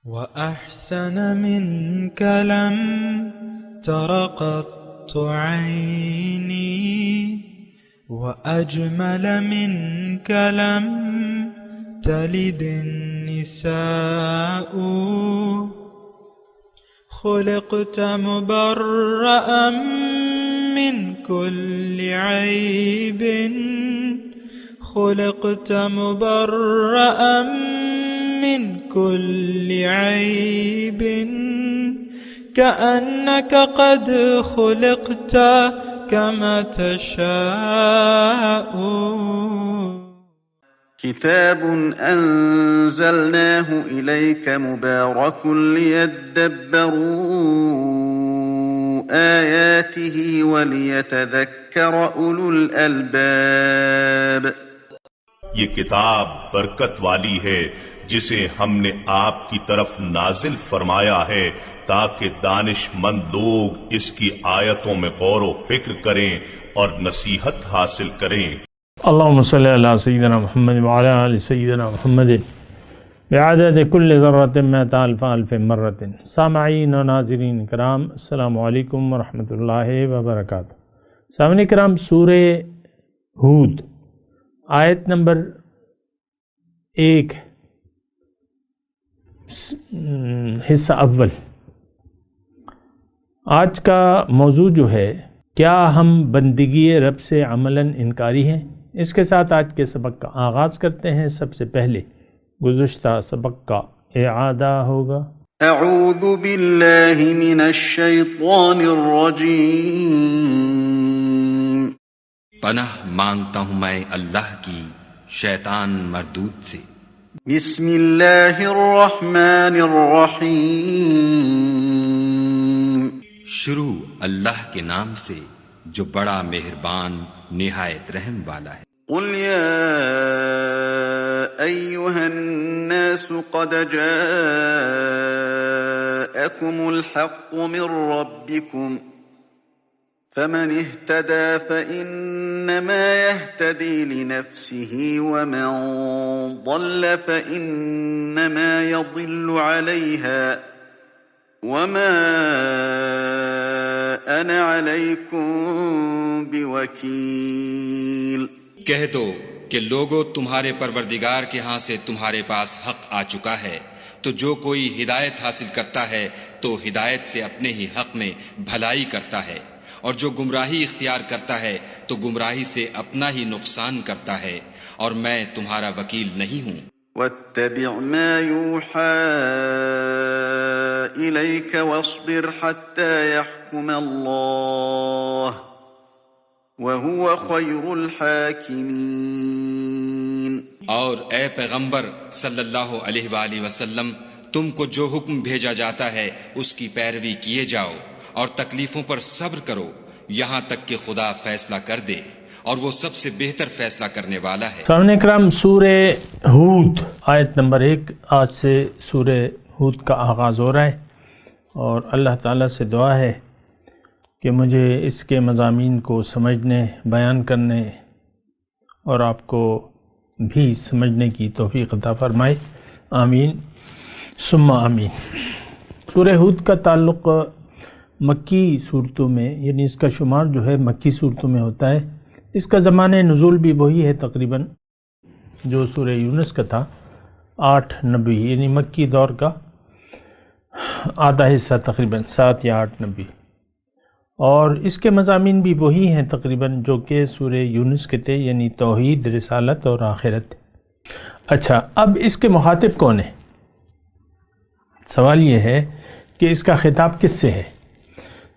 وأحسن منك لم تر قط عيني، وأجمل منك لم تلد النساء. خلقت مبرأ من كل عيب، خلقت مبرأ من كل عيب، كأنك قد خلقت كما تشاء. كتاب أنزلناه إليك مبارك ليدبروا آياته وليتذكر أولو الألباب. یہ کتاب برکت والی ہے جسے ہم نے آپ کی طرف نازل فرمایا ہے تاکہ دانش مند لوگ اس کی آیتوں میں غور و فکر کریں اور نصیحت حاصل کریں۔ اللهم صل على سيدنا محمد وعلى آل سيدنا محمد بعدد كل ذرة مئة ألف ألف مرة۔ سامعین و ناظرین کرام، السلام علیکم ورحمۃ اللہ وبرکاتہ۔ سامعین کرام، سورہ ہود آیت نمبر 1 حصہ اول۔ آج کا موضوع جو ہے، کیا ہم بندگی رب سے عملاً انکاری ہیں؟ اس کے ساتھ آج کے سبق کا آغاز کرتے ہیں۔ سب سے پہلے گزشتہ سبق کا اعادہ ہوگا۔ اعوذ باللہ من الشیطان الرجیم۔ پناہ مانگتا ہوں میں اللہ کی شیطان مردود سے۔ بسم اللہ الرحمن الرحیم۔ شروع اللہ کے نام سے جو بڑا مہربان نہایت رحم والا ہے۔ قل یا ایھا الناس قد جاءکم الحق من ربکم فمن اهتدى فإنما يهتدي لنفسه ومن ضل فإنما يضل عليها وما أنا عليكم بوكيل۔ کہہ دو کہ لوگو، تمہارے پروردگار کے ہاں سے تمہارے پاس حق آ چکا ہے، تو جو کوئی ہدایت حاصل کرتا ہے تو ہدایت سے اپنے ہی حق میں بھلائی کرتا ہے، اور جو گمراہی اختیار کرتا ہے تو گمراہی سے اپنا ہی نقصان کرتا ہے، اور میں تمہارا وکیل نہیں ہوں۔ واتبع ما يوحى إليك واصبر حتى يحكم الله وهو خير الحاكمين۔ اور اے پیغمبر صلی اللہ علیہ وآلہ وسلم، تم کو جو حکم بھیجا جاتا ہے اس کی پیروی کیے جاؤ، اور تکلیفوں پر صبر کرو یہاں تک کہ خدا فیصلہ کر دے، اور وہ سب سے بہتر فیصلہ کرنے والا ہے۔ سامعین کرام، سورہ ہود آیت نمبر 1، آج سے سورہ ہود کا آغاز ہو رہا ہے، اور اللہ تعالیٰ سے دعا ہے کہ مجھے اس کے مضامین کو سمجھنے، بیان کرنے اور آپ کو بھی سمجھنے کی توفیق عطا فرمائے۔ آمین ثم آمین۔ سورہ ہود کا تعلق مکی صورتوں میں، یعنی اس کا شمار جو ہے مکی صورتوں میں ہوتا ہے۔ اس کا زمانہ نزول بھی وہی ہے تقریباً جو سورہ یونس کا تھا، 890، یعنی مکی دور کا آدھا حصہ تقریباً 7 یا 890، اور اس کے مضامین بھی وہی ہیں تقریباً جو کہ سورہ یونس کے تھے، یعنی توحید، رسالت اور آخرت۔ اچھا، اب اس کے مخاطب کون ہیں؟ سوال یہ ہے کہ اس کا خطاب کس سے ہے؟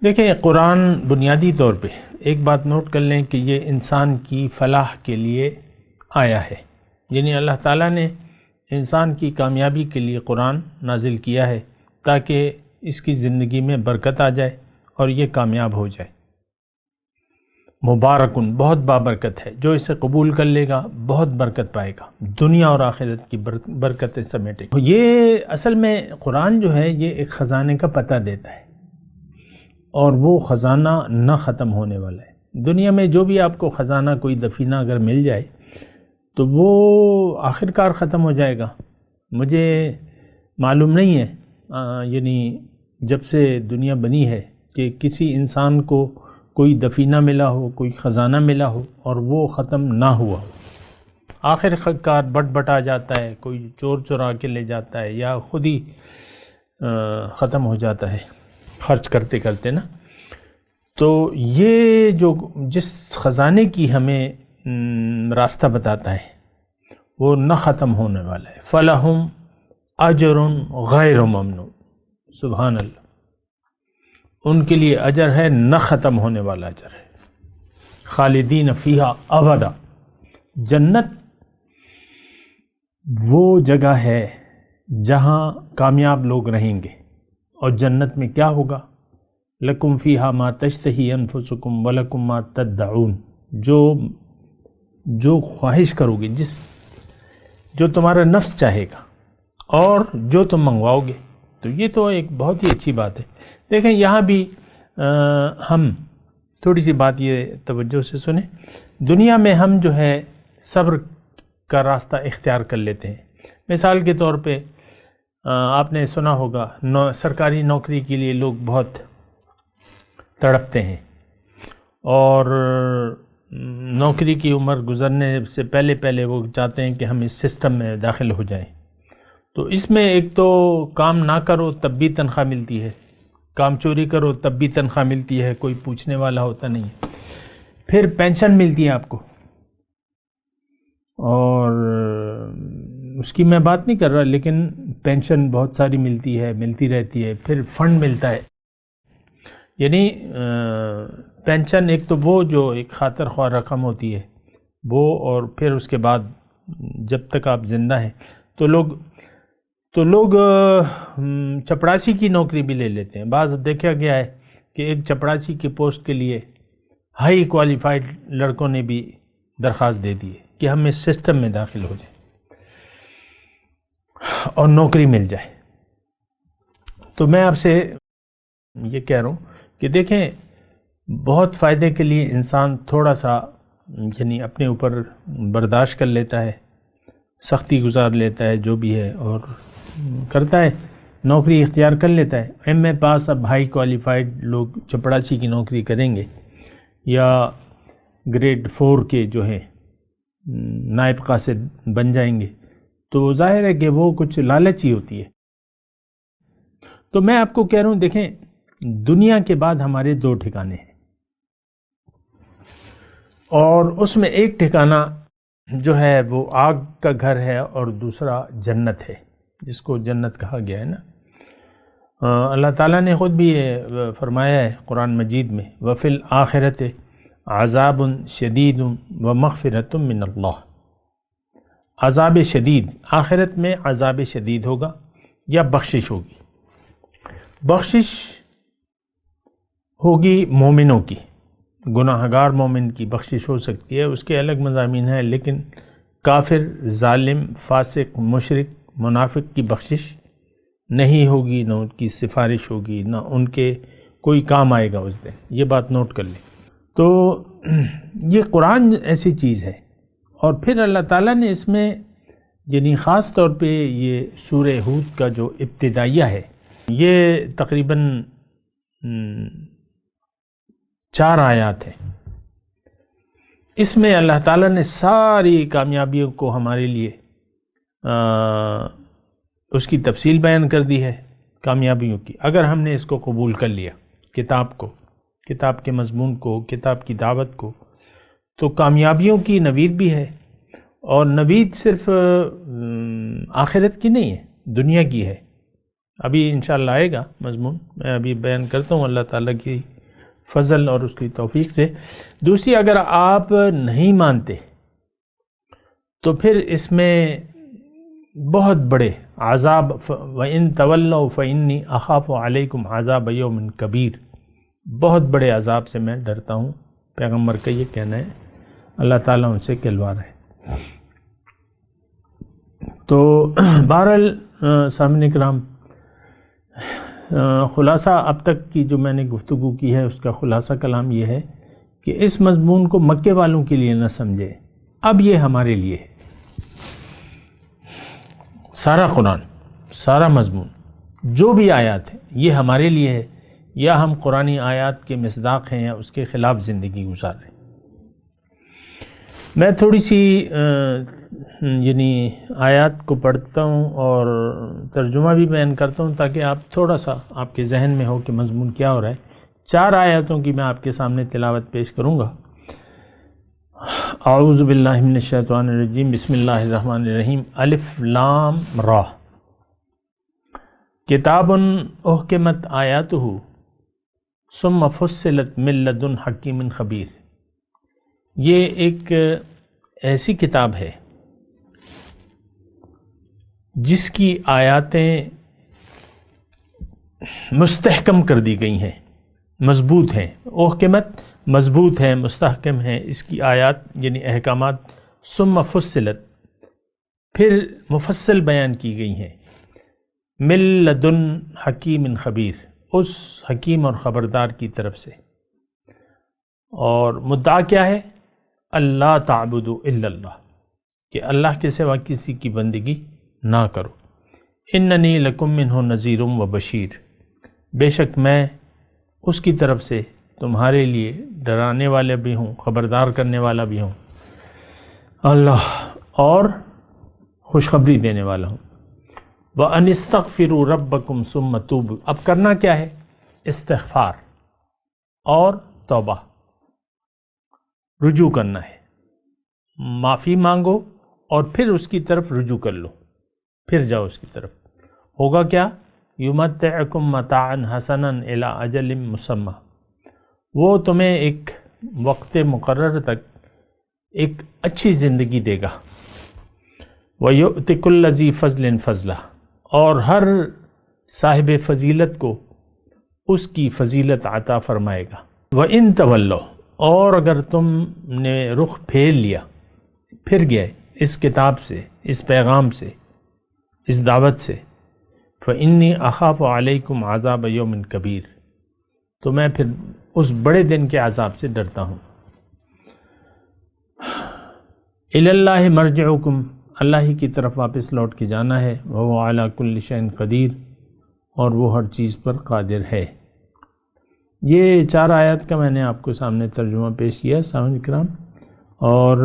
دیکھیں، قرآن بنیادی طور پہ ایک بات نوٹ کر لیں کہ یہ انسان کی فلاح کے لیے آیا ہے، یعنی اللہ تعالیٰ نے انسان کی کامیابی کے لیے قرآن نازل کیا ہے تاکہ اس کی زندگی میں برکت آ جائے اور یہ کامیاب ہو جائے۔ مبارکن، بہت بابرکت ہے، جو اسے قبول کر لے گا بہت برکت پائے گا، دنیا اور آخرت کی برکتیں سمیٹے گا۔ یہ اصل میں قرآن جو ہے یہ ایک خزانے کا پتہ دیتا ہے، اور وہ خزانہ نہ ختم ہونے والا ہے۔ دنیا میں جو بھی آپ کو خزانہ، کوئی دفینہ اگر مل جائے تو وہ آخر کار ختم ہو جائے گا۔ مجھے معلوم نہیں ہے یعنی جب سے دنیا بنی ہے کہ کسی انسان کو کوئی دفینہ ملا ہو، کوئی خزانہ ملا ہو اور وہ ختم نہ ہوا ہو۔ آخر کار بٹ آ جاتا ہے، کوئی چور چورا کے لے جاتا ہے یا خود ہی ختم ہو جاتا ہے خرچ کرتے کرتے نا۔ تو یہ جو جس خزانے کی ہمیں راستہ بتاتا ہے وہ نہ ختم ہونے والا ہے۔ فَلَهُمْ أَجْرٌ غَيْرُ مَمْنُونٍ، سبحان اللہ، ان کے لیے اجر ہے نہ ختم ہونے والا اجر ہے۔ خالدین فیہا ابدا، جنت وہ جگہ ہے جہاں کامیاب لوگ رہیں گے، اور جنت میں کیا ہوگا؟ لکم فیہا ما تشتہی انفسکم ولکم ما تدعون، جو خواہش کرو گے، جو تمہارا نفس چاہے گا اور جو تم منگواؤ گے۔ تو یہ تو ایک بہت ہی اچھی بات ہے۔ دیکھیں یہاں بھی ہم تھوڑی سی بات یہ توجہ سے سنیں، دنیا میں ہم جو ہے صبر کا راستہ اختیار کر لیتے ہیں۔ مثال کے طور پہ آپ نے سنا ہوگا سرکاری نوکری کے لیے لوگ بہت تڑپتے ہیں، اور نوکری کی عمر گزرنے سے پہلے وہ چاہتے ہیں کہ ہم اس سسٹم میں داخل ہو جائیں۔ تو اس میں ایک تو کام نہ کرو تب بھی تنخواہ ملتی ہے، کام چوری کرو تب بھی تنخواہ ملتی ہے، کوئی پوچھنے والا ہوتا نہیں ہے۔ پھر پینشن ملتی ہے آپ کو، اور اس کی میں بات نہیں کر رہا، لیکن پینشن بہت ساری ملتی ہے، ملتی رہتی ہے۔ پھر فنڈ ملتا ہے، یعنی پینشن ایک تو وہ جو ایک خاطر خواہ رقم ہوتی ہے وہ، اور پھر اس کے بعد جب تک آپ زندہ ہیں تو لوگ چپڑاسی کی نوکری بھی لے لیتے ہیں۔ بعض دیکھا گیا ہے کہ ایک چپڑاسی کی پوسٹ کے لیے ہائی کوالیفائڈ لڑکوں نے بھی درخواست دے دی ہے کہ ہم اس سسٹم میں داخل ہو جائیں اور نوکری مل جائے۔ تو میں آپ سے یہ کہہ رہا ہوں کہ دیکھیں بہت فائدے کے لیے انسان تھوڑا سا یعنی اپنے اوپر برداشت کر لیتا ہے، سختی گزار لیتا ہے جو بھی ہے، اور کرتا ہے، نوکری اختیار کر لیتا ہے۔ ایم اے پاس اب ہائی کوالیفائڈ لوگ چپڑاسی کی نوکری کریں گے، یا گریڈ 4 کے جو ہیں نائب قاصد بن جائیں گے، تو ظاہر ہے کہ وہ کچھ لالچ ہی ہوتی ہے۔ تو میں آپ کو کہہ رہا ہوں دیکھیں دنیا کے بعد ہمارے 2 ٹھکانے ہیں، اور اس میں ایک ٹھکانہ جو ہے وہ آگ کا گھر ہے اور دوسرا جنت ہے، جس کو جنت کہا گیا ہے نا۔ اللہ تعالیٰ نے خود بھی یہ فرمایا ہے قرآن مجید میں، وَفِي الْآخِرَةِ عَذَابٌ شَدِيدٌ وَمَغْفِرَةٌ مِّنَ اللَّهِ، عذاب شدید، آخرت میں عذاب شدید ہوگا یا بخشش ہوگی۔ بخشش ہوگی مومنوں کی، گناہ گار مومن کی بخشش ہو سکتی ہے، اس کے الگ مضامین ہیں، لیکن کافر، ظالم، فاسق، مشرک، منافق کی بخشش نہیں ہوگی، نہ ان کی سفارش ہوگی، نہ ان کے کوئی کام آئے گا اس دن۔ یہ بات نوٹ کر لیں۔ تو یہ قرآن ایسی چیز ہے، اور پھر اللہ تعالیٰ نے اس میں یعنی خاص طور پہ یہ سورہ ہود کا جو ابتدائیہ ہے، یہ تقریباً 4 آیات ہیں۔ اس میں اللہ تعالیٰ نے ساری کامیابیوں کو ہمارے لیے اس کی تفصیل بیان کر دی ہے، کامیابیوں کی، اگر ہم نے اس کو قبول کر لیا، کتاب کو، کتاب کے مضمون کو، کتاب کی دعوت کو، تو کامیابیوں کی نوید بھی ہے، اور نوید صرف آخرت کی نہیں ہے، دنیا کی ہے۔ ابھی انشاءاللہ آئے گا مضمون، میں ابھی بیان کرتا ہوں اللہ تعالیٰ کی فضل اور اس کی توفیق سے۔ دوسری، اگر آپ نہیں مانتے تو پھر اس میں بہت بڑے عذاب، وَإِن تَوَلَّوْا فَإِنِّي أَخَافُ عَلَيْكُمْ عَذَابَ يَوْمٍ كَبِيرٍ، بہت بڑے عذاب سے میں ڈرتا ہوں، پیغمبر کا یہ کہنا ہے، اللہ تعالیٰ ان سے کہلوا رہا ہے۔ تو بہرحال سامعین کرام، خلاصہ اب تک کی جو میں نے گفتگو کی ہے اس کا خلاصہ کلام یہ ہے کہ اس مضمون کو مکے والوں کے لیے نہ سمجھے، اب یہ ہمارے لیے ہے۔ سارا قرآن، سارا مضمون جو بھی آیات ہیں یہ ہمارے لیے ہے، یا ہم قرآنی آیات کے مصداق ہیں یا اس کے خلاف زندگی گزار رہے ہیں۔ میں تھوڑی سی یعنی آیات کو پڑھتا ہوں اور ترجمہ بھی بیان کرتا ہوں تاکہ آپ تھوڑا سا آپ کے ذہن میں ہو کہ مضمون کیا ہو رہا ہے۔ 4 آیاتوں کی میں آپ کے سامنے تلاوت پیش کروں گا۔ اعوذ باللہ من الشیطان الرجیم، بسم اللہ الرحمن الرحیم۔ الف لام را، کتاب احکمت آیاتہ ثم فصلت من لدن حکیم خبیر۔ یہ ایک ایسی کتاب ہے جس کی آیاتیں مستحکم کر دی گئی ہیں، مضبوط ہیں۔ احکمت مضبوط ہیں، مستحکم ہیں اس کی آیات یعنی احکامات۔ ثم فصلت، پھر مفصل بیان کی گئی ہیں۔ من لدن حکیم خبیر، اس حکیم اور خبردار کی طرف سے۔ اور مدعا کیا ہے؟ اللہ تعبدوا الا اللہ، کہ اللہ کے سوا کسی کی بندگی نہ کرو۔ اننی لکم منہ نذیر و بشیر، بے شک میں اس کی طرف سے تمہارے لیے ڈرانے والے بھی ہوں، خبردار کرنے والا بھی ہوں، اللہ، اور خوشخبری دینے والا ہوں۔ وَأَنِ اسْتَغْفِرُوا رَبَّكُمْ ثُمَّ تُوبُوا، اب کرنا کیا ہے؟ استغفار اور توبہ، رجوع کرنا ہے، معافی مانگو اور پھر اس کی طرف رجوع کر لو، پھر جاؤ اس کی طرف۔ ہوگا کیا؟ یُمَتِّعُکُم مَتَاعًا حَسَنًا إِلَىٰ أَجَلٍ مُّسَمًّى، وہ تمہیں ایک وقت مقرر تک ایک اچھی زندگی دے گا۔ وَيُؤْتِ كُلَّ ذِي فَضْلٍ فَضْلَهُ، اور ہر صاحب فضیلت کو اس کی فضیلت عطا فرمائے گا۔ وَإِن تَوَلَّوْا، اور اگر تم نے رخ پھیر لیا، پھر گئے اس کتاب سے، اس پیغام سے، اس دعوت سے، فَإِنِّي أَخَافُ عَلَيْكُمْ عَذَابَ يَوْمٍ كَبِيرٍ، تو میں پھر اس بڑے دن کے عذاب سے ڈرتا ہوں۔ إِلَى اللَّهِ مَرْجِعُكُمْ، اللہ ہی کی طرف واپس لوٹ کے جانا ہے۔ وَهُوَ عَلَى كُلِّ شَيْءٍ قَدِيرٌ، اور وہ ہر چیز پر قادر ہے۔ یہ 4 آیات کا میں نے آپ کو سامنے ترجمہ پیش کیا سامعین کرام، اور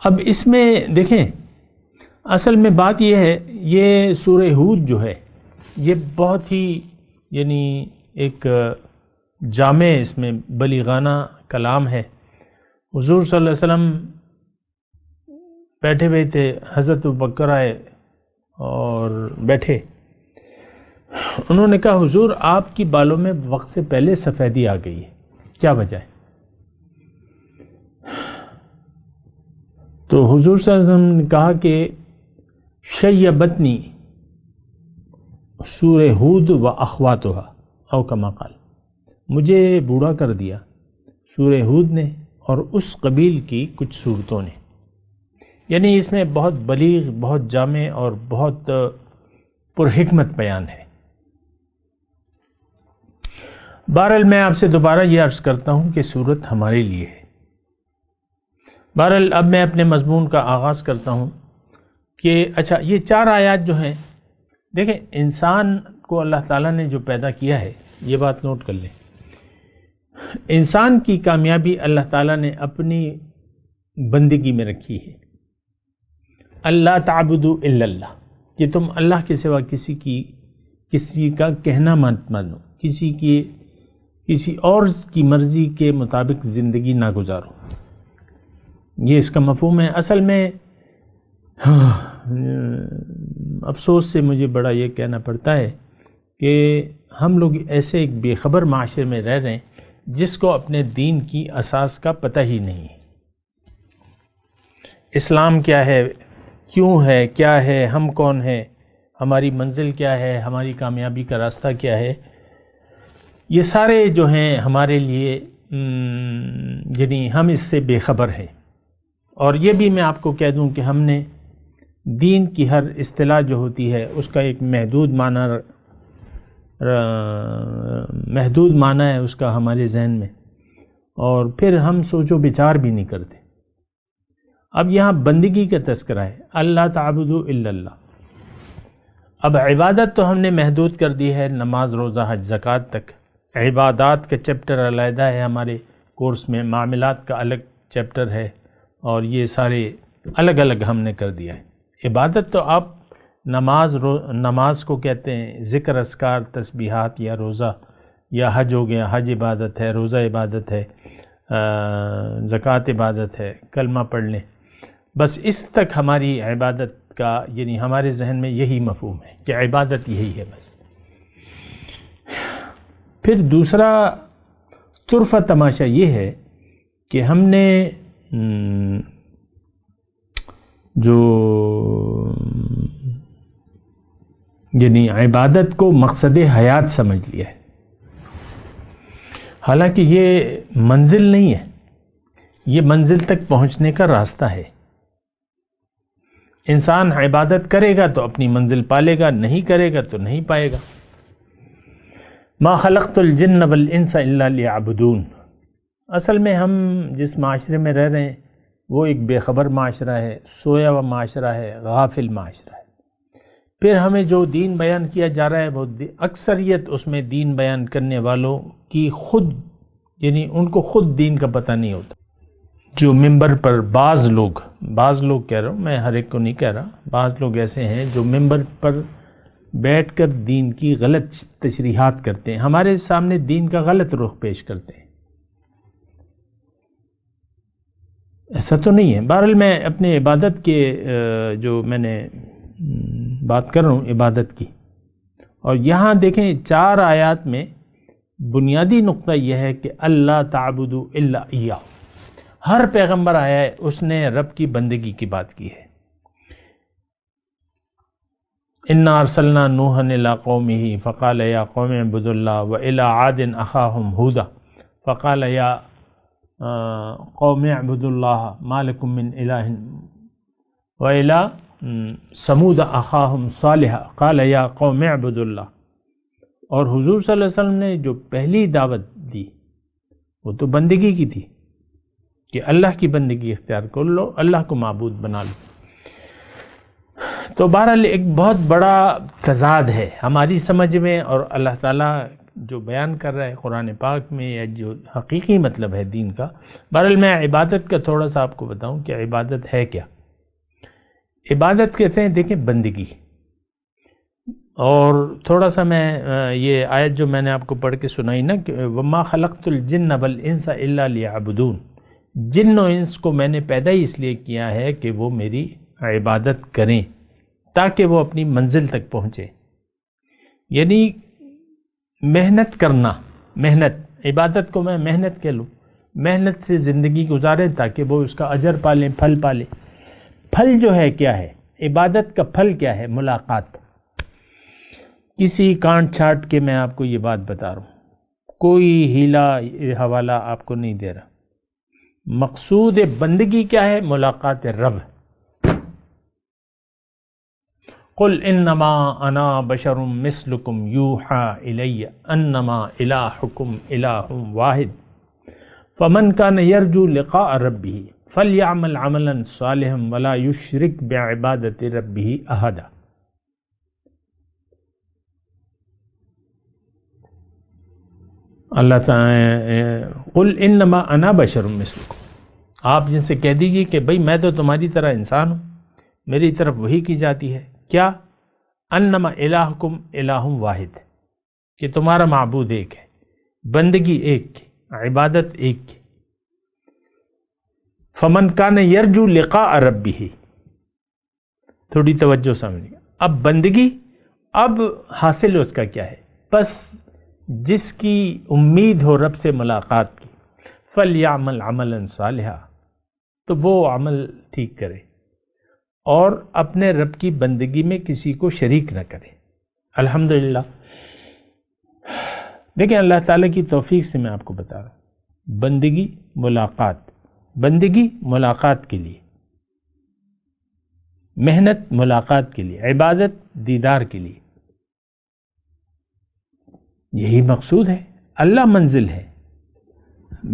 اب اس میں دیکھیں اصل میں بات یہ ہے، یہ سورہ ہود جو ہے یہ بہت ہی یعنی ایک جامع، اس میں بلیغانہ کلام ہے۔ حضور صلی اللہ علیہ وسلم بیٹھے ہوئے تھے، حضرت ابوبکر آئے اور بیٹھے، انہوں نے کہا حضور آپ کی بالوں میں وقت سے پہلے سفیدی آ گئی ہے، کیا وجہ ہے؟ تو حضور صلی اللہ علیہ وسلم نے کہا کہ شیبتنی سورہ ہود و اخواتها، او کما قال، مجھے بوڑھا کر دیا سورہ ہود نے اور اس قبیل کی کچھ صورتوں نے۔ یعنی اس میں بہت بلیغ، بہت جامع اور بہت پرحکمت بیان ہے۔ بہرحال میں آپ سے دوبارہ یہ عرض کرتا ہوں کہ سورت ہمارے لیے ہے۔ بہرحال اب میں اپنے مضمون کا آغاز کرتا ہوں کہ اچھا یہ 4 آیات جو ہیں، دیکھیں انسان کو اللہ تعالیٰ نے جو پیدا کیا ہے، یہ بات نوٹ کر لیں، انسان کی کامیابی اللہ تعالیٰ نے اپنی بندگی میں رکھی ہے۔ اللہ تعبدوا الا اللہ، کہ تم اللہ کے سوا کسی کا کہنا مت مانو، کسی اور کی مرضی کے مطابق زندگی نہ گزارو، یہ اس کا مفہوم ہے۔ اصل میں افسوس سے مجھے بڑا یہ کہنا پڑتا ہے کہ ہم لوگ ایسے ایک بے خبر معاشرے میں رہ رہے ہیں جس کو اپنے دین کی اساس کا پتہ ہی نہیں ہے۔ اسلام کیا ہے، کیوں ہے، کیا ہے، ہم کون ہیں، ہماری منزل کیا ہے، ہماری کامیابی کا راستہ کیا ہے، یہ سارے جو ہیں ہمارے لیے یعنی ہم اس سے بے خبر ہیں۔ اور یہ بھی میں آپ کو کہہ دوں کہ ہم نے دین کی ہر اصطلاح جو ہوتی ہے اس کا ایک محدود معنی ہے اس کا ہمارے ذہن میں، اور پھر ہم سوچ و بچار بھی نہیں کرتے۔ اب یہاں بندگی کا تذکرہ ہے، اللہ تعبدوا الا اللہ۔ اب عبادت تو ہم نے محدود کر دی ہے نماز، روزہ، حج، زکوٰۃ تک۔ عبادات کا چیپٹر علیحدہ ہے ہمارے کورس میں، معاملات کا الگ چیپٹر ہے، اور یہ سارے الگ الگ ہم نے کر دیا ہے۔ عبادت تو آپ نماز کو کہتے ہیں، ذکر اذکار تسبیحات، یا روزہ یا حج ہو گیا، حج عبادت ہے، روزہ عبادت ہے، زکوٰۃ عبادت ہے، کلمہ پڑھ لیں، بس اس تک ہماری عبادت کا یعنی ہمارے ذہن میں یہی مفہوم ہے کہ عبادت یہی ہے بس۔ پھر دوسرا طرفہ تماشا یہ ہے کہ ہم نے جو یعنی عبادت کو مقصد حیات سمجھ لیا ہے، حالانکہ یہ منزل نہیں ہے، یہ منزل تک پہنچنے کا راستہ ہے۔ انسان عبادت کرے گا تو اپنی منزل پالے گا، نہیں کرے گا تو نہیں پائے گا۔ ما خلقت الجن والانس الا لیعبدون۔ اصل میں ہم جس معاشرے میں رہ رہے ہیں وہ ایک بے خبر معاشرہ ہے، سویا ہوا معاشرہ ہے، غافل معاشرہ ہے۔ پھر ہمیں جو دین بیان کیا جا رہا ہے وہ اکثریت اس میں دین بیان کرنے والوں کی خود یعنی ان کو خود دین کا پتہ نہیں ہوتا۔ جو ممبر پر بعض لوگ کہہ رہا ہوں، میں ہر ایک کو نہیں کہہ رہا، بعض لوگ ایسے ہیں جو ممبر پر بیٹھ کر دین کی غلط تشریحات کرتے ہیں، ہمارے سامنے دین کا غلط رخ پیش کرتے ہیں۔ ایسا تو نہیں ہے۔ بہرحال میں اپنے عبادت کے جو میں نے بات کر رہا ہوں عبادت کی، اور یہاں دیکھیں 4 آیات میں بنیادی نقطہ یہ ہے کہ اللہ تعبدوا الا ایہ۔ ہر پیغمبر آیا ہے اس نے رب کی بندگی کی بات کی ہے۔ انا ارسلنا نوحا الی قومہ فقال یا قوم اعبدوا اللہ والی عاد اخاہم ہودا فقال یا قوم اعبدوا اللہ ما لکم من الہ والی ثمود اخاہم صالحا قال یا قوم اعبدوا اللہ۔ اور حضور صلی اللہ علیہ وسلم نے جو پہلی دعوت دی وہ تو بندگی کی تھی کہ اللہ کی بندگی اختیار کر لو، اللہ کو معبود بنا لو۔ تو بہرحال ایک بہت بڑا تضاد ہے ہماری سمجھ میں اور اللہ تعالیٰ جو بیان کر رہا ہے قرآن پاک میں، یا جو حقیقی مطلب ہے دین کا۔ بہرحال میں عبادت کا تھوڑا سا آپ کو بتاؤں کہ عبادت ہے کیا۔ عبادت کہتے ہیں دیکھیں بندگی، اور تھوڑا سا میں یہ آیت جو میں نے آپ کو پڑھ کے سنائی نا کہ وَمَا خَلَقْتُ الْجِنَّ وَالْإِنسَ إِلَّا لِيَعْبُدُونَ، جن و انس کو میں نے پیدا ہی اس لیے کیا ہے کہ وہ میری عبادت کریں تاکہ وہ اپنی منزل تک پہنچے۔ یعنی محنت کرنا، محنت، عبادت کو میں محنت کہہ لوں، محنت سے زندگی گزاریں تاکہ وہ اس کا اجر پالیں، پھل پالیں۔ پھل جو ہے کیا ہے؟ عبادت کا پھل کیا ہے؟ ملاقات۔ کسی کانٹ چھانٹ کے میں آپ کو یہ بات بتا رہا ہوں، کوئی ہیلا حوالہ آپ کو نہیں دے رہا۔ مقصود بندگی کیا ہے؟ ملاقات رب۔ قل انما انا بشر مثلکم یوحی الی انما الہکم الہ واحد فمن کان یرجو لقاء ربہ فلیعمل عملا صالحا ولا یشرک بعبادۃ ربہ احدا۔ اللہ تعالیٰ قل انما انا بشر مثلکم، آپ جن سے کہہ دیجیے کہ بھئی میں تو تمہاری طرح انسان ہوں، میری طرف وہی کی جاتی ہے کیا؟ انما الہکم الہ واحد، کہ تمہارا معبود ایک ہے، بندگی ایک کی، عبادت ایک کی۔ فمن کان یرجو لقاء ربہ، تھوڑی توجہ سمجھیے۔ اب بندگی، اب حاصل اس کا کیا ہے؟ بس جس کی امید ہو رب سے ملاقات کی، فَلْيَعْمَلْ عَمَلًا صَالِحًا، تو وہ عمل ٹھیک کرے اور اپنے رب کی بندگی میں کسی کو شریک نہ کرے۔ الحمدللہ دیکھیں اللہ تعالیٰ کی توفیق سے میں آپ کو بتا رہا ہوں، بندگی ملاقات، بندگی ملاقات کے لیے، محنت ملاقات کے لیے، عبادت دیدار کے لیے، یہی مقصود ہے۔ اللہ منزل ہے،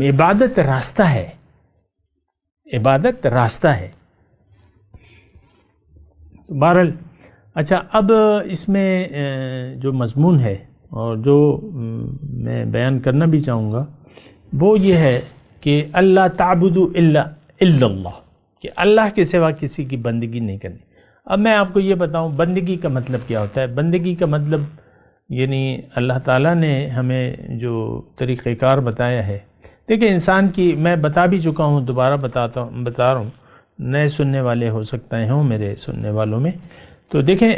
عبادت راستہ ہے، عبادت راستہ ہے۔ بہرحال اچھا، اب اس میں جو مضمون ہے اور جو میں بیان کرنا بھی چاہوں گا وہ یہ ہے کہ اللہ تعبدوا الا اللہ، کہ اللہ کے سوا کسی کی بندگی نہیں کرنی۔ اب میں آپ کو یہ بتاؤں بندگی کا مطلب کیا ہوتا ہے۔ بندگی کا مطلب یعنی اللہ تعالیٰ نے ہمیں جو طریقہ کار بتایا ہے، دیکھیں انسان کی، میں بتا بھی چکا ہوں، دوبارہ بتا رہا ہوں، نئے سننے والے ہو سکتے ہوں میرے سننے والوں میں، تو دیکھیں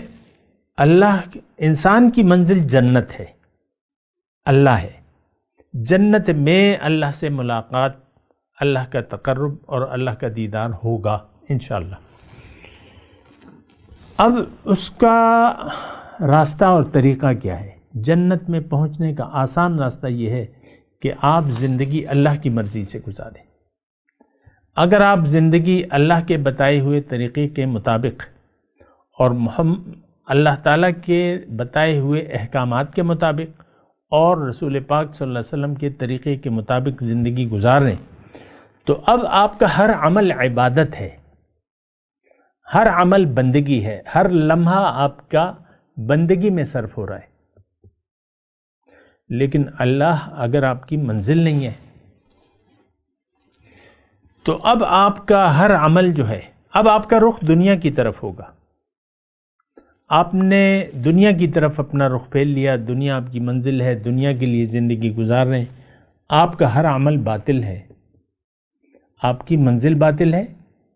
اللہ، انسان کی منزل جنت ہے، اللہ ہے، جنت میں اللہ سے ملاقات، اللہ کا تقرب اور اللہ کا دیدار ہوگا انشاءاللہ۔ اب اس کا راستہ اور طریقہ کیا ہے؟ جنت میں پہنچنے کا آسان راستہ یہ ہے کہ آپ زندگی اللہ کی مرضی سے گزاریں۔ اگر آپ زندگی اللہ کے بتائے ہوئے طریقے کے مطابق اور اللہ تعالیٰ کے بتائے ہوئے احکامات کے مطابق اور رسول پاک صلی اللہ علیہ وسلم کے طریقے کے مطابق زندگی گزاریں تو اب آپ کا ہر عمل عبادت ہے، ہر عمل بندگی ہے، ہر لمحہ آپ کا بندگی میں صرف ہو رہا ہے۔ لیکن اللہ اگر آپ کی منزل نہیں ہے تو اب آپ کا ہر عمل جو ہے، اب آپ کا رخ دنیا کی طرف ہوگا۔ آپ نے دنیا کی طرف اپنا رخ پھیر لیا، دنیا آپ کی منزل ہے، دنیا کے لیے زندگی گزار رہے ہیں، آپ کا ہر عمل باطل ہے، آپ کی منزل باطل ہے،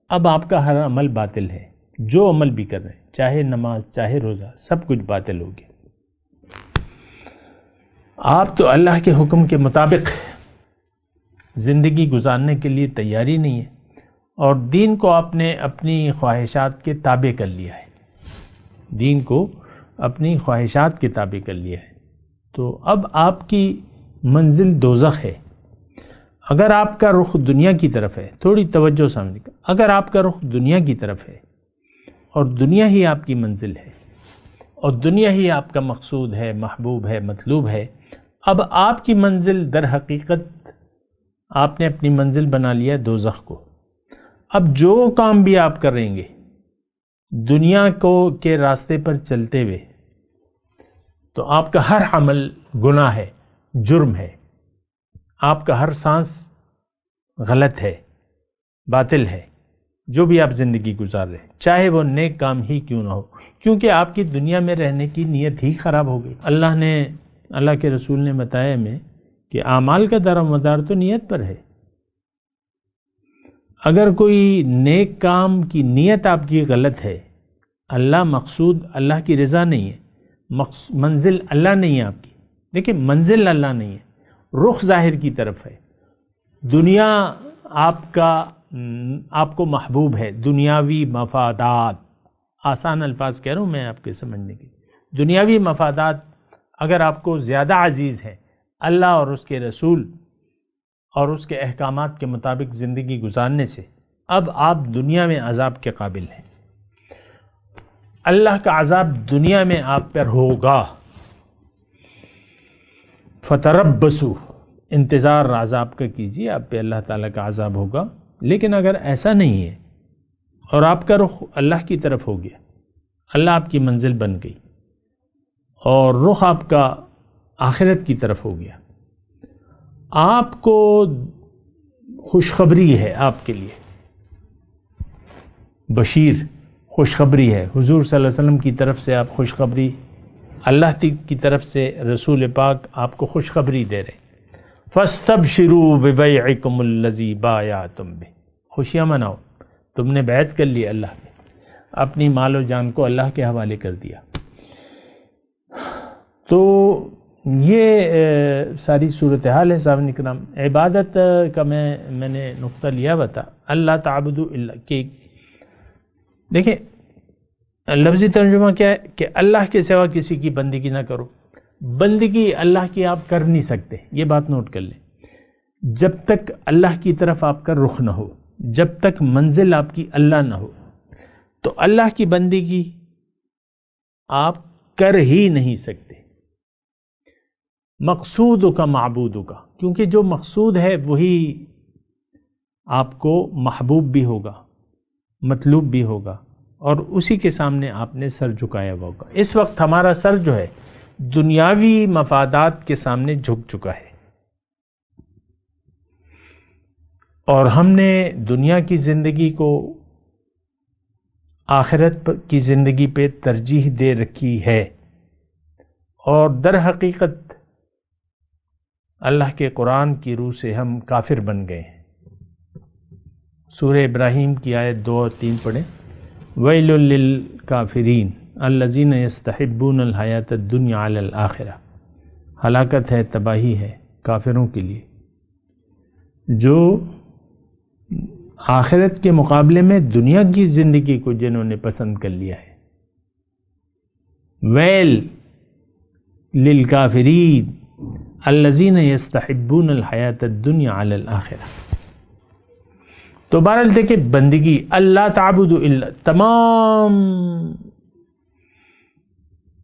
اب آپ کا ہر عمل باطل ہے، جو عمل بھی کر رہے ہیں، چاہے نماز چاہے روزہ، سب کچھ باطل ہو گیا۔ آپ تو اللہ کے حکم کے مطابق زندگی گزارنے کے لیے تیاری نہیں ہے، اور دین کو آپ نے اپنی خواہشات کے تابع کر لیا ہے، دین کو اپنی خواہشات کے تابع کر لیا ہے، تو اب آپ کی منزل دوزخ ہے۔ اگر آپ کا رخ دنیا کی طرف ہے، تھوڑی توجہ سامنے کا، اگر آپ کا رخ دنیا کی طرف ہے اور دنیا ہی آپ کی منزل ہے اور دنیا ہی آپ کا مقصود ہے، محبوب ہے، مطلوب ہے، اب آپ کی منزل در حقیقت آپ نے اپنی منزل بنا لیا دوزخ کو۔ اب جو کام بھی آپ کریں گے دنیا کے راستے پر چلتے ہوئے تو آپ کا ہر عمل گناہ ہے، جرم ہے، آپ کا ہر سانس غلط ہے، باطل ہے، جو بھی آپ زندگی گزار رہے ہیں، چاہے وہ نیک کام ہی کیوں نہ ہو، کیونکہ آپ کی دنیا میں رہنے کی نیت ہی خراب ہو گئی۔ اللہ کے رسول نے بتایا ہمیں کہ اعمال کا دار و مدار تو نیت پر ہے۔ اگر کوئی نیک کام کی نیت آپ کی غلط ہے، اللہ مقصود، اللہ کی رضا نہیں ہے، منزل اللہ نہیں ہے آپ کی، دیکھیں منزل اللہ نہیں ہے، رخ ظاہر کی طرف ہے، دنیا آپ کو محبوب ہے، دنیاوی مفادات، آسان الفاظ کہہ رہا ہوں میں آپ کے سمجھنے کے، دنیاوی مفادات اگر آپ کو زیادہ عزیز ہے اللہ اور اس کے رسول اور اس کے احکامات کے مطابق زندگی گزارنے سے، اب آپ دنیا میں عذاب کے قابل ہیں، اللہ کا عذاب دنیا میں آپ پر ہوگا۔ فتربصوا، انتظار عذاب کا کیجیے، آپ پہ اللہ تعالیٰ کا عذاب ہوگا۔ لیکن اگر ایسا نہیں ہے اور آپ کا رخ اللہ کی طرف ہو گیا، اللہ آپ کی منزل بن گئی اور رخ آپ کا آخرت کی طرف ہو گیا، آپ کو خوشخبری ہے، آپ کے لیے بشیر، خوشخبری ہے، حضور صلی اللہ علیہ وسلم کی طرف سے آپ خوشخبری، اللہ کی طرف سے رسول پاک آپ کو خوشخبری دے رہے ہیں۔ فَاسْتَبْشِرُوا بِبَيْعِكُمُ الَّذِي بَايَعْتُمْ بِهِ، خوشیاں مناؤ، تم نے بیعت کر لی اللہ پہ، اپنی مال و جان کو اللہ کے حوالے کر دیا۔ تو یہ ساری صورتحال ہے صاحب کرام۔ عبادت کا میں نے نقطہ لیا ہوا تھا، اللہ تعبدوا الا، کہ دیکھیں لفظی ترجمہ کیا ہے کہ اللہ کے سوا کسی کی بندگی نہ کرو۔ بندگی اللہ کی آپ کر نہیں سکتے، یہ بات نوٹ کر لیں، جب تک اللہ کی طرف آپ کا رخ نہ ہو، جب تک منزل آپ کی اللہ نہ ہو، تو اللہ کی بندگی آپ کر ہی نہیں سکتے، مقصود کا معبود کا، کیونکہ جو مقصود ہے وہی آپ کو محبوب بھی ہوگا، مطلوب بھی ہوگا، اور اسی کے سامنے آپ نے سر جھکایا ہوا ہوگا۔ اس وقت ہمارا سر جو ہے دنیاوی مفادات کے سامنے جھک چکا ہے، اور ہم نے دنیا کی زندگی کو آخرت کی زندگی پہ ترجیح دے رکھی ہے، اور در حقیقت اللہ کے قرآن کی روح سے ہم کافر بن گئے ہیں۔ سورہ ابراہیم کی آیت 2 اور 3 پڑھیں۔ ویل للکافرین الذین یستحبون الحیات الدنیا علی الآخرہ، ہلاکت ہے، تباہی ہے کافروں کے لیے جو آخرت کے مقابلے میں دنیا کی زندگی کو جنہوں نے پسند کر لیا ہے۔ ویل للکافرین الذین یستحبون الحیات الدنیا علی الآخرہ۔ تو بہرحال دیکھیں، بندگی اللہ تعبد الا، تمام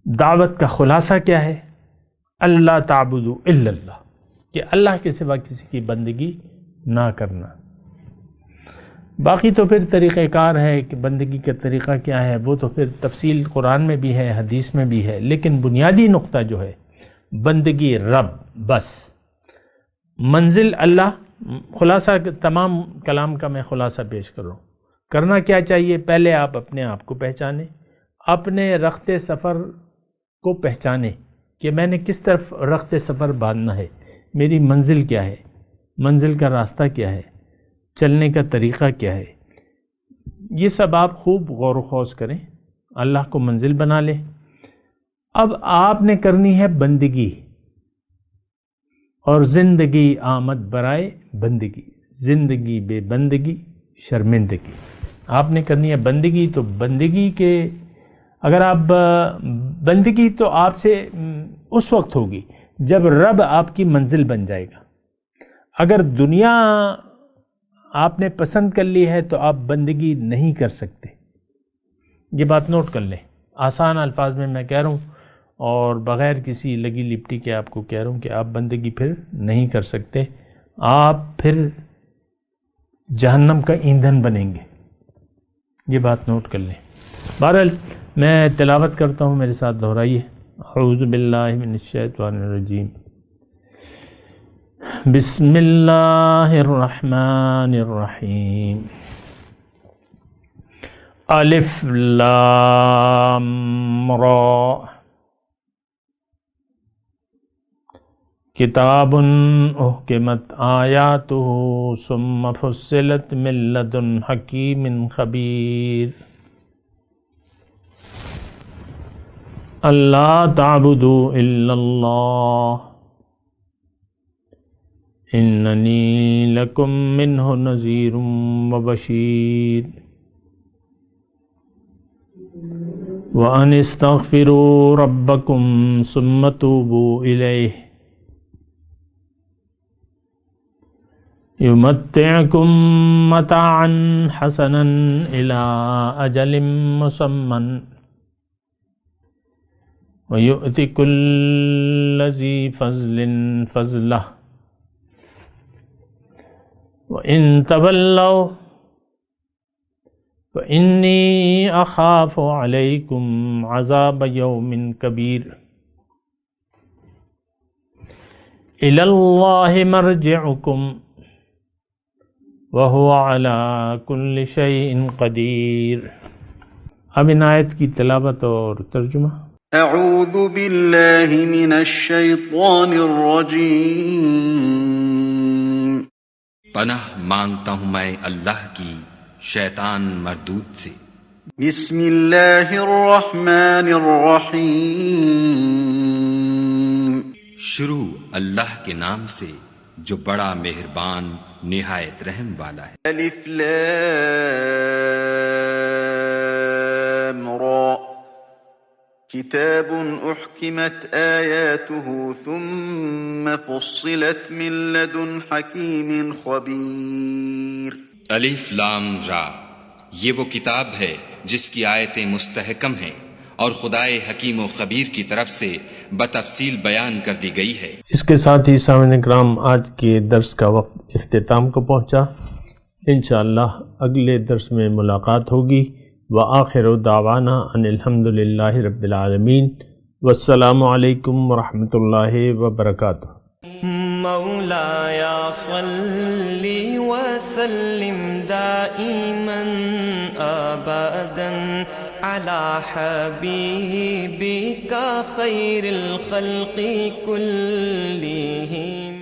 دعوت کا خلاصہ کیا ہے؟ اللہ تعبد الا اللہ، کہ اللہ کے سوا کسی کی بندگی نہ کرنا۔ باقی تو پھر طریقہ کار ہے کہ بندگی کا طریقہ کیا ہے، وہ تو پھر تفصیل قرآن میں بھی ہے، حدیث میں بھی ہے، لیکن بنیادی نقطہ جو ہے بندگی رب، بس منزل اللہ۔ خلاصہ تمام کلام کا میں خلاصہ پیش کر رہا ہوں۔ کرنا کیا چاہیے؟ پہلے آپ اپنے آپ کو پہچانیں، اپنے رخت سفر کو پہچانیں کہ میں نے کس طرف رخت سفر باندھنا ہے، میری منزل کیا ہے، منزل کا راستہ کیا ہے، چلنے کا طریقہ کیا ہے۔ یہ سب آپ خوب غور و خوض کریں، اللہ کو منزل بنا لیں۔ اب آپ نے کرنی ہے بندگی، اور زندگی آمد برائے بندگی، زندگی بے بندگی شرمندگی۔ آپ نے کرنی ہے بندگی، تو بندگی کے اگر آپ بندگی تو آپ سے اس وقت ہوگی جب رب آپ کی منزل بن جائے گا۔ اگر دنیا آپ نے پسند کر لی ہے تو آپ بندگی نہیں کر سکتے، یہ بات نوٹ کر لیں۔ آسان الفاظ میں میں کہہ رہا ہوں، اور بغیر کسی لگی لپٹی کے آپ کو کہہ رہا ہوں کہ آپ بندگی پھر نہیں کر سکتے، آپ پھر جہنم کا ایندھن بنیں گے، یہ بات نوٹ کر لیں۔ بہرحال میں تلاوت کرتا ہوں، میرے ساتھ دہرائیے۔ اعوذ باللہ من الشیطان الرجیم، بسم اللہ الرحمن الرحیم، الف لام را، کتاب احکمت آیاتہ ثم فصلت من لدن حکیم خبیر، اللہ تعبدوا الا اللہ اننی لکم منہ نذیر وبشیر، وان استغفروا ربکم ثم توبوا الیہ یمتعکم متاعا حسنا الی اجل مسمى وَيُؤْتِ كُلَّ ذِي فَضْلٍ فَضْلَهُ وَإِن تَوَلَّوْا فَإِنِّي أَخَافُ عَلَيْكُمْ عَذَابَ يَوْمٍ كَبِيرٍ إِلَى اللَّهِ مَرْجِعُكُمْ وَهُوَ عَلَى كُلِّ شَيْءٍ قَدِيرٌ۔ اب ان آیت کی تلاوت اور ترجمہ۔ اعوذ باللہ من الشیطان الرجیم، پناہ مانگتا ہوں میں اللہ کی شیطان مردود سے۔ بسم اللہ الرحمن الرحیم، شروع اللہ کے نام سے جو بڑا مہربان نہایت رحم والا ہے۔ الف لام را، کتاب احکمت آیاته ثم فصلت من لدن حکیم خبیر۔ الف لام را، یہ وہ کتاب ہے جس کی آیتیں مستحکم ہیں اور خدائے حکیم و خبیر کی طرف سے بتفصیل بیان کر دی گئی ہے۔ اس کے ساتھ ہی سامعین کرام، آج کے درس کا وقت اختتام کو پہنچا۔ انشاءاللہ اگلے درس میں ملاقات ہوگی وآخر دعوانا ان الحمد للہ رب العالمین، والسلام علیکم ورحمۃ اللہ وبرکاتہ۔ مولاي صل وسلم دائما أبدا على حبيبك خير الخلق كلهم۔